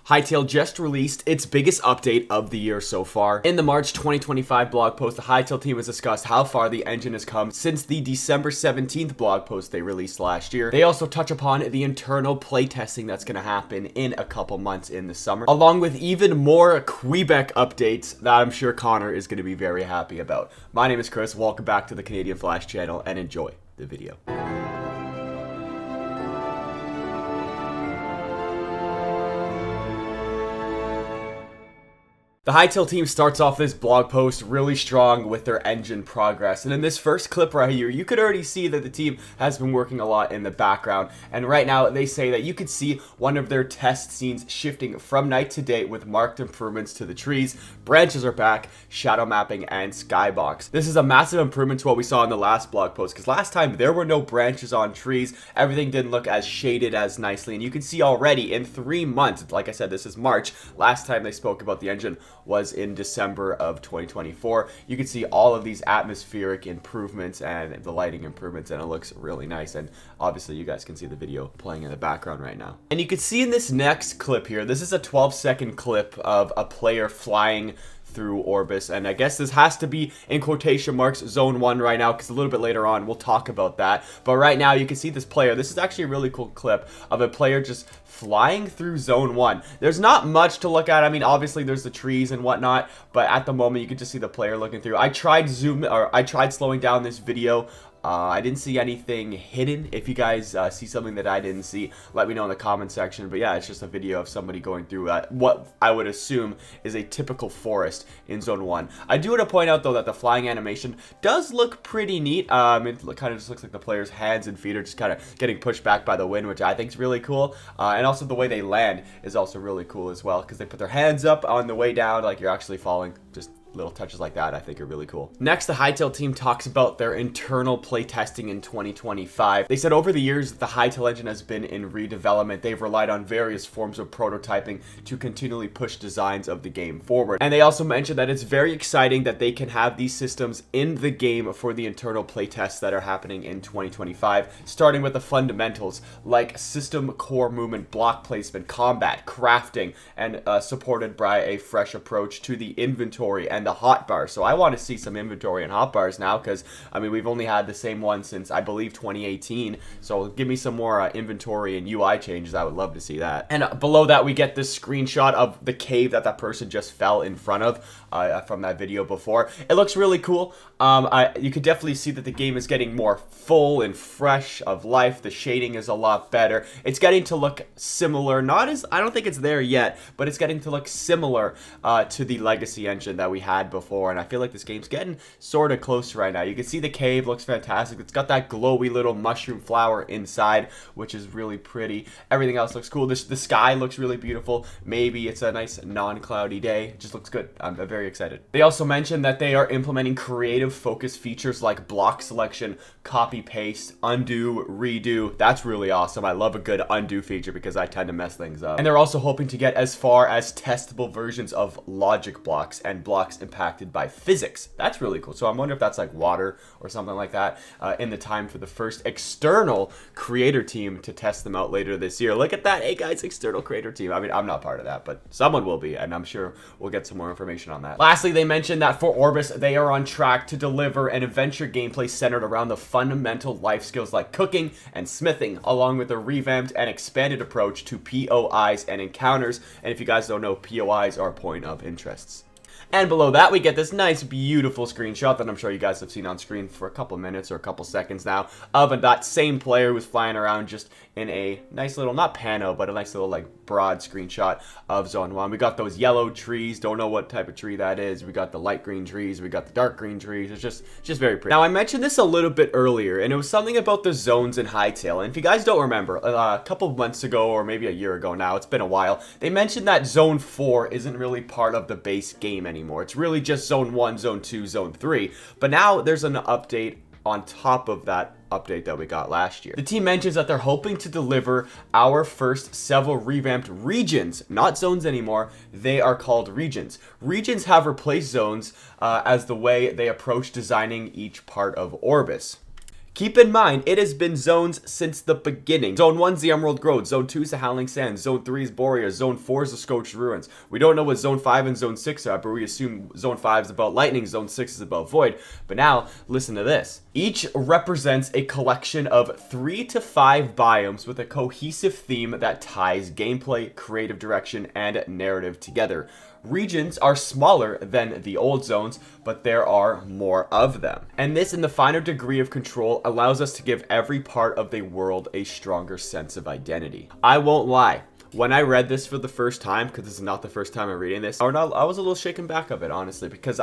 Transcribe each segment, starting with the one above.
Hytale just released its biggest update of the year so far. In the March 2025 blog post, the Hytale team has discussed how far the engine has come since the December 17th blog post they released last year. They also touch upon the internal playtesting that's going to happen in a couple months in the summer, along with even more Kweebec updates that I'm sure Connor is going to be very happy about. My name is Chris, welcome back to the CanadianFlash channel, and enjoy the video. The Hytale team starts off this blog post really strong with their engine progress, and in this first clip right here, you could already see that the team has been working a lot in the background, and right now they say that you could see one of their test scenes shifting from night to day with marked improvements to the trees, branches are back, shadow mapping, and skybox. This is a massive improvement to what we saw in the last blog post, because last time there were no branches on trees, everything didn't look as shaded as nicely, and you can see already in 3 months, like I said, this is March, last time they spoke about the engine was in December of 2024. You can see all of these atmospheric improvements and the lighting improvements, and it looks really nice. And obviously you guys can see the video playing in the background right now. And you can see in this next clip here, this is a 12-second clip of a player flying through Orbis, and I guess this has to be in quotation marks zone 1 right now, because a little bit later on we'll talk about that. But right now you can see this player. This is actually a really cool clip of a player just flying through zone 1. There's not much to look at. I mean, obviously there's the trees and whatnot, but at the moment you can just see the player looking through. I tried slowing down this video. I didn't see anything hidden. If you guys see something that I didn't see, let me know in the comment section. But yeah, it's just a video of somebody going through what I would assume is a typical forest in Zone 1. I do want to point out, though, that the flying animation does look pretty neat. It kind of just looks like the player's hands and feet are just kind of getting pushed back by the wind, which I think is really cool. And also the way they land is also really cool as well, because they put their hands up on the way down like you're actually falling. Just little touches like that I think are really cool. Next, the Hytale team talks about their internal playtesting in 2025. They said over the years that the Hytale engine has been in redevelopment. They've relied on various forms of prototyping to continually push designs of the game forward. And they also mentioned that it's very exciting that they can have these systems in the game for the internal playtests that are happening in 2025, starting with the fundamentals like system core movement, block placement, combat, crafting, and supported by a fresh approach to the inventory and the hotbar. So I want to see some inventory and hotbars now, because I mean we've only had the same one since I believe 2018. So give me some more inventory and UI changes. I would love to see that. And below that we get this screenshot of the cave that person just fell in front of from that video before. It looks really cool. You could definitely see that the game is getting more full and fresh of life. The shading is a lot better. It's getting to look similar, not as, I don't think it's there yet, but it's getting to look similar to the legacy engine that we had before, and I feel like this game's getting sort of close right now. You can see the cave looks fantastic. It's got that glowy little mushroom flower inside, which is really pretty. Everything else looks cool. The sky looks really beautiful. Maybe it's a nice non-cloudy day. It just looks good. I'm very excited. They also mentioned that they are implementing creative focus features like block selection, copy paste, undo, redo. That's really awesome. I love a good undo feature because I tend to mess things up. And they're also hoping to get as far as testable versions of logic blocks and blocks impacted by physics. That's really cool. So I'm wondering if that's like water or something like that in the time for the first external creator team to test them out later this year. Look at that. Hey guys, external creator team. I mean, I'm not part of that, but someone will be, and I'm sure we'll get some more information on that. Lastly, they mentioned that for Orbis, they are on track to deliver an adventure gameplay centered around the fundamental life skills like cooking and smithing, along with a revamped and expanded approach to POIs and encounters. And if you guys don't know, POIs are point of interests. And below that, we get this nice, beautiful screenshot that I'm sure you guys have seen on screen for a couple minutes or a couple seconds now of that same player who's flying around just in a nice little, not pano, but a nice little like broad screenshot of Zone 1. We got those yellow trees. Don't know what type of tree that is. We got the light green trees. We got the dark green trees. It's just very pretty. Now, I mentioned this a little bit earlier, and it was something about the zones in Hytale. And if you guys don't remember, a couple of months ago, or maybe a year ago now, it's been a while, they mentioned that Zone 4 isn't really part of the base game anymore. It's really just Zone 1, Zone 2, Zone 3. But now there's an update on top of that update that we got last year. The team mentions that they're hoping to deliver our first several revamped regions, not zones anymore. They are called regions. Regions have replaced zones as the way they approach designing each part of Orbis. Keep in mind, it has been zones since the beginning. Zone 1's the Emerald Grove, Zone 2's the Howling Sands, Zone 3's Borea, Zone 4's the Scorched Ruins. We don't know what Zone 5 and Zone 6 are, but we assume Zone 5 is about lightning, Zone 6 is about void. But now, listen to this. Each represents a collection of 3 to 5 biomes with a cohesive theme that ties gameplay, creative direction, and narrative together. Regions are smaller than the old zones, but there are more of them. And this, in the finer degree of control, allows us to give every part of the world a stronger sense of identity. I won't lie. When I read this for the first time, because this is not the first time I'm reading this, I was a little shaken back of it, honestly, because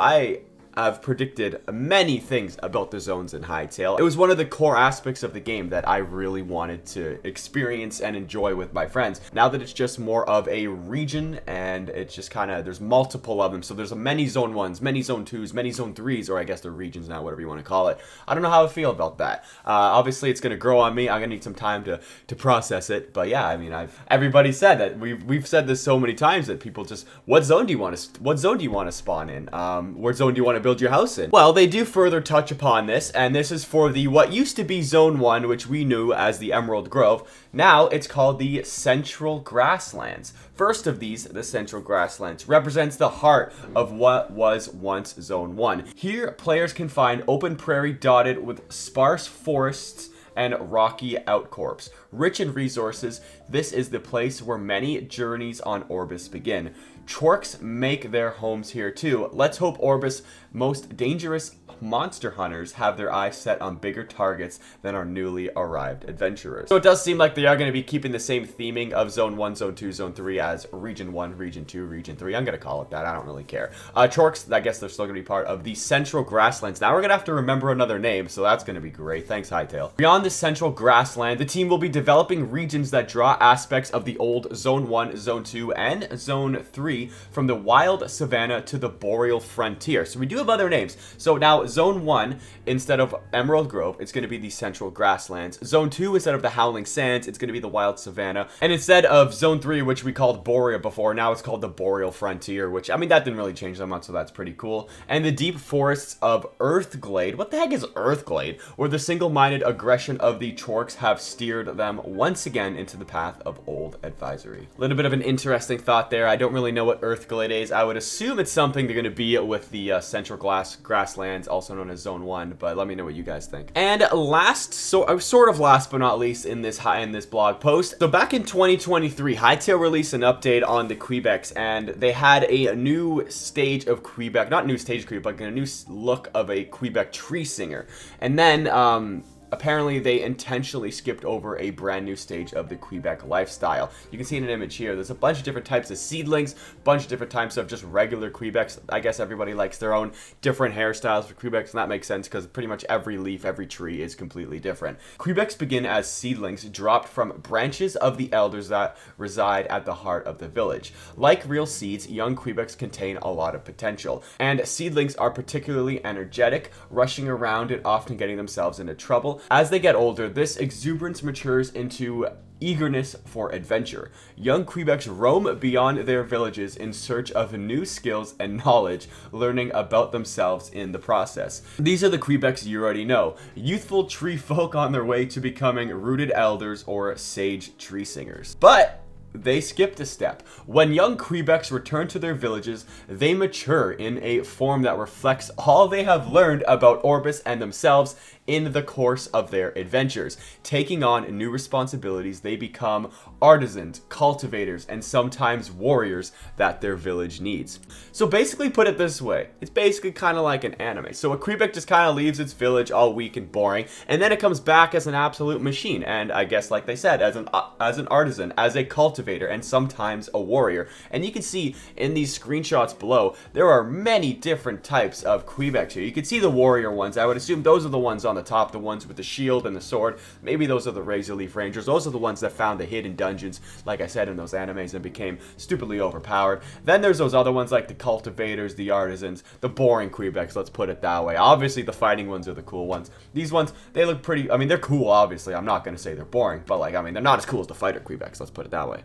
I've predicted many things about the zones in Hytale. It was one of the core aspects of the game that I really wanted to experience and enjoy with my friends. Now that it's just more of a region and it's just kind of, there's multiple of them. So there's many Zone 1s, many Zone 2s, many Zone 3s, or I guess they're regions now, whatever you want to call it. I don't know how I feel about that. Obviously, it's going to grow on me. I'm going to need some time to process it. But yeah, I mean, everybody said that. We've said this so many times that people just, what zone do you want to spawn in? What zone do you want to build your house in? Well, they do further touch upon this, and this is for the what used to be Zone 1, which we knew as the Emerald Grove. Now it's called the Central Grasslands. First of these, the Central Grasslands, represents the heart of what was once Zone 1. Here, players can find open prairie dotted with sparse forests and rocky outcrops. Rich in resources, this is the place where many journeys on Orbis begin. Chorks make their homes here too. Let's hope Orbis' most dangerous monster hunters have their eyes set on bigger targets than our newly arrived adventurers. So it does seem like they are going to be keeping the same theming of Zone 1, Zone 2, Zone 3 as Region 1, Region 2, Region 3. I'm going to call it that. I don't really care. Chorks, I guess they're still going to be part of the Central Grasslands. Now we're going to have to remember another name, so that's going to be great. Thanks, Hytale. Beyond the Central Grassland, the team will be developing regions that draw aspects of the old Zone 1, Zone 2, and Zone 3 from the wild savanna to the boreal frontier. So we do have other names. So now Zone 1, instead of Emerald Grove, it's going to be the Central Grasslands. Zone 2, instead of the Howling Sands, it's going to be the wild savanna. And instead of Zone 3, which we called Borea before, now it's called the boreal frontier, which, I mean, that didn't really change that much, so that's pretty cool. And the deep forests of Earthglade. What the heck is Earthglade? Where the single-minded aggression of the Chorks have steered them once again into the path of old advisory. A little bit of an interesting thought there. I don't really know what Earthglade is. I would assume it's something they're going to be with the Central Grasslands, also known as Zone 1, but let me know what you guys think. And last, sort of last but not least in this blog post, so back in 2023, Hytale released an update on the Kweebecs, and they had a new stage of Kweebec, not new stage Kweebec, but a new look of a Kweebec tree singer. And then, apparently, they intentionally skipped over a brand new stage of the Kweebec lifestyle. You can see in an image here, there's a bunch of different types of seedlings, bunch of different types of just regular Kweebecs. I guess everybody likes their own different hairstyles for Kweebecs, and that makes sense because pretty much every leaf, every tree is completely different. Kweebecs begin as seedlings dropped from branches of the elders that reside at the heart of the village. Like real seeds, young Kweebecs contain a lot of potential, and seedlings are particularly energetic, rushing around and often getting themselves into trouble. As they get older, this exuberance matures into eagerness for adventure. Young Kweebecs roam beyond their villages in search of new skills and knowledge, learning about themselves in the process. These are the Kweebecs you already know. Youthful tree folk on their way to becoming rooted elders or sage tree singers. But they skipped a step. When young Kweebecs return to their villages, they mature in a form that reflects all they have learned about Orbis and themselves in the course of their adventures. Taking on new responsibilities, they become artisans, cultivators, and sometimes warriors that their village needs. So basically, put it this way, it's basically kind of like an anime. So a Kweebec just kind of leaves its village all weak and boring, and then it comes back as an absolute machine, and I guess like they said, as an artisan, as a cultivator, and sometimes a warrior. And you can see in these screenshots below, there are many different types of Kweebecs here. You can see the warrior ones. I would assume those are the ones on the top, the ones with the shield and the sword. Maybe those are the Razor Leaf Rangers. Those are the ones that found the hidden dungeons, like I said in those animes, and became stupidly overpowered. Then there's those other ones like the cultivators, the artisans, the boring Kweebecs, let's put it that way. Obviously, the fighting ones are the cool ones. These ones, they look pretty, I mean, they're cool, obviously. I'm not going to say they're boring, but like, I mean, they're not as cool as the fighter Kweebecs, let's put it that way.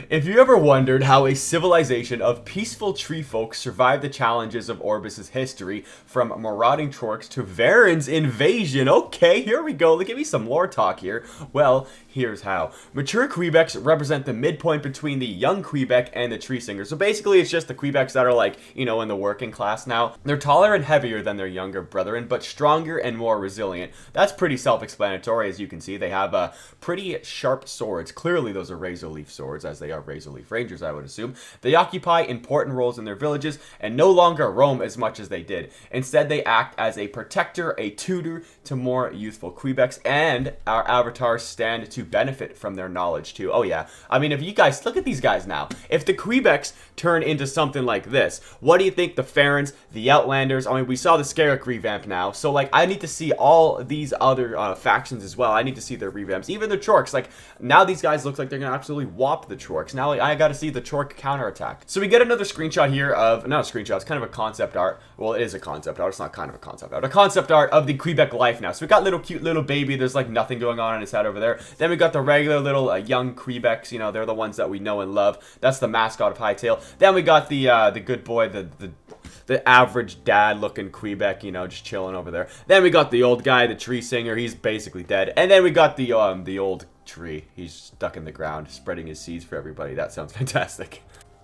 If you ever wondered how a civilization of peaceful tree folk survived the challenges of Orbis's history, from marauding Trorks to Varen's invasion, okay, here we go. Give me some lore talk here. Well, here's how. Mature Kweebecs represent the midpoint between the young Kweebec and the tree singer. So basically, it's just the Kweebecs that are like, you know, in the working class now. They're taller and heavier than their younger brethren, but stronger and more resilient. That's pretty self-explanatory, as you can see. They have pretty sharp swords. Clearly, those are razor leaf swords, as they are razor leaf rangers, I would assume. They occupy important roles in their villages and no longer roam as much as they did. Instead, they act as a protector, a tutor to more youthful Kweebecs, and our avatars stand to benefit from their knowledge too. Oh yeah, I mean, if you guys look at these guys now, if the Kweebecs turn into something like this, what do you think the Farons, the Outlanders, I mean, we saw the Scarrick revamp now, so like I need to see all these other factions as well. I need to see their revamps, even the Trorks. Like now these guys look like they're gonna absolutely whop the Trorks. Now like, I gotta see the Trork counterattack. So we get another screenshot here of, not a screenshot, it's kind of a concept art. Well, it is a concept art, it's not kind of a concept art. A concept art of the Kweebec life now. So we got little cute little baby, there's like nothing going on his head over there. Then we got the regular little young Kweebecs, you know, they're the ones that we know and love. That's the mascot of Hytale. Then we got the good boy, the average dad looking Kweebec, you know, just chilling over there. Then we got the old guy, the tree singer, he's basically dead. And then we got the old tree, he's stuck in the ground, spreading his seeds for everybody. That sounds fantastic.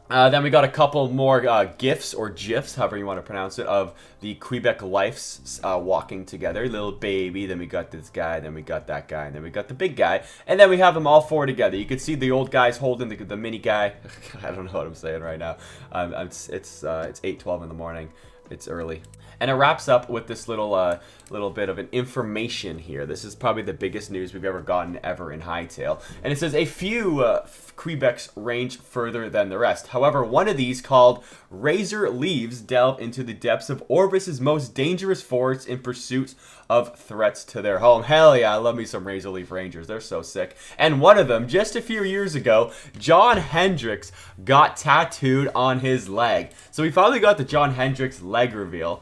Then we got a couple more GIFs or GIFs, however you want to pronounce it, of the Kweebec lives walking together. Little baby, then we got this guy, then we got that guy, and then we got the big guy. And then we have them all four together. You can see the old guy's holding the mini guy. I don't know what I'm saying right now. It's 8:12 in the morning. It's early. And it wraps up with this little bit of an information here. This is probably the biggest news we've ever gotten ever in Hytale. And it says a few Kweebecs range further than the rest. However, one of these, called Razor Leaves, delve into the depths of Orbis's most dangerous forests in pursuit of threats to their home. Hell yeah, I love me some Razor Leaf Rangers. They're so sick. And one of them, just a few years ago, John Hendricks got tattooed on his leg. So we finally got the John Hendricks leg reveal.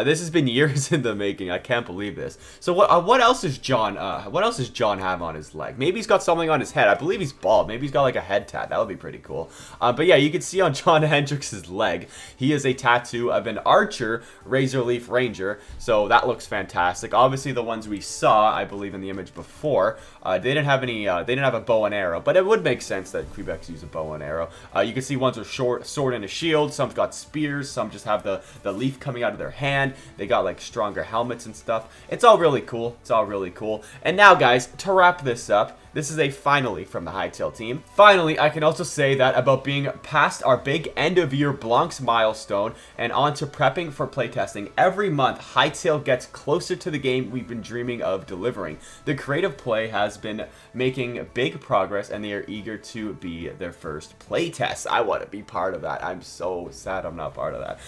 This has been years in the making. I can't believe this. So what else does John have on his leg? Maybe he's got something on his head. I believe he's bald. Maybe he's got like a head tat. That would be pretty cool. But yeah, you can see on John Hendricks' leg, he has a tattoo of an archer Razor Leaf Ranger. So that looks fantastic. Obviously, the ones we saw, I believe in the image before, they didn't have any. They didn't have a bow and arrow. But it would make sense that Kweebecs use a bow and arrow. You can see ones with short sword and a shield. Some's got spears. Some just have the leaf coming out of their hand. They got like stronger helmets and stuff. It's all really cool. It's all really cool. And now, guys, to wrap this up, this is a finally from the Hytale team. Finally, I can also say that about being past our big end-of-year Blancs milestone and on to prepping for playtesting, every month Hytale gets closer to the game we've been dreaming of delivering. The creative play has been making big progress, and they are eager to be their first playtest. I want to be part of that. I'm so sad I'm not part of that.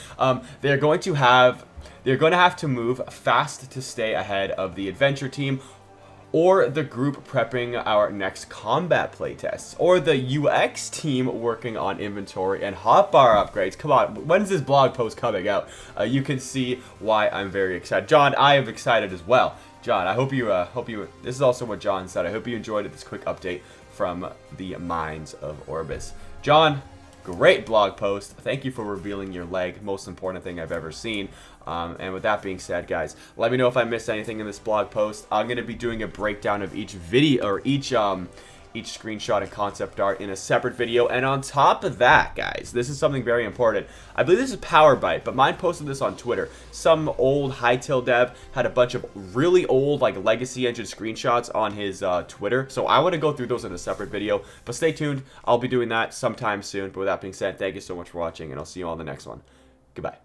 They're going to have to move fast to stay ahead of the adventure team, or the group prepping our next combat playtests, or the UX team working on inventory and hotbar upgrades. Come on, when's this blog post coming out? You can see why I'm very excited. John, I am excited as well. John, I hope you, this is also what John said. I hope you enjoyed this quick update from the mines of Orbis. John, great blog post. Thank you for revealing your leg. Most important thing I've ever seen. And with that being said, guys, let me know if I missed anything in this blog post. I'm going to be doing a breakdown of each video, or each screenshot and concept art in a separate video. And on top of that, guys, this is something very important. I believe this is Powerbyte, but mine posted this on Twitter. Some old Hytale dev had a bunch of really old, like, legacy engine screenshots on his Twitter. So I want to go through those in a separate video. But stay tuned. I'll be doing that sometime soon. But with that being said, thank you so much for watching, and I'll see you all in the next one. Goodbye.